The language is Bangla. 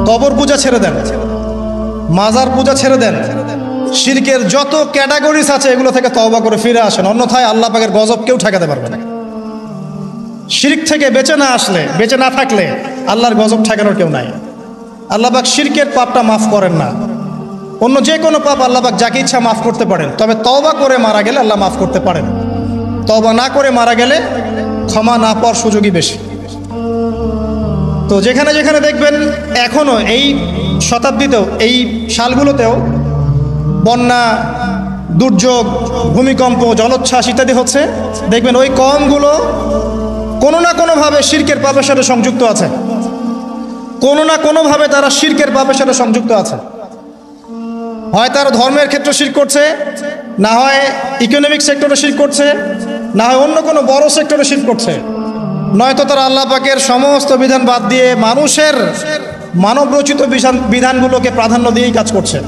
কবর পূজা ছেড়ে দেন, মাজার পূজা ছেড়ে দেন, শিরকের যত ক্যাটাগরিজ আছে এগুলো থেকে তওবা করে ফিরে আসেন, অন্যথায় আল্লাহ পাকের গজব কেউ ঠেকাতে পারবে না। শিরক থেকে বেঁচে না থাকলে আল্লাহর গজব ঠেকানোর কেউ নাই। আল্লাহ পাক শিরকের পাপটা মাফ করেন না, অন্য যে কোনো পাপ আল্লাহ পাক যাকে ইচ্ছা মাফ করতে পারেন, তবে তওবা করে মারা গেলে আল্লাহ মাফ করতে পারেন। তওবা না করে মারা গেলে ক্ষমা না পাওয়ার সুযোগই বেশি। তো যেখানে যেখানে দেখবেন এখনো এই শতাব্দীতেও, এই সালগুলোতেও বন্যা, দুর্যোগ, ভূমিকম্প, জলোচ্ছ্বাস ইত্যাদি হচ্ছে, দেখবেন ওই কওমগুলো কোনো না কোনোভাবে শিরকের পাপের সাথে সংযুক্ত আছে, কোনো না কোনোভাবে তারা শিরকের পাপের সাথে সংযুক্ত আছে। হয় তারা ধর্মের ক্ষেত্রে শিরক করছে, না হয় ইকোনমিক সেক্টরে শিরক করছে, না হয় অন্য কোনো বড় সেক্টরে শিরক করছে, নয়তো তারা আল্লাহ পাকের সমস্ত বিধান বাদ দিয়ে মানুষের মানব রচিত বিধানগুলোকে প্রাধান্য দিয়েই কাজ করছে।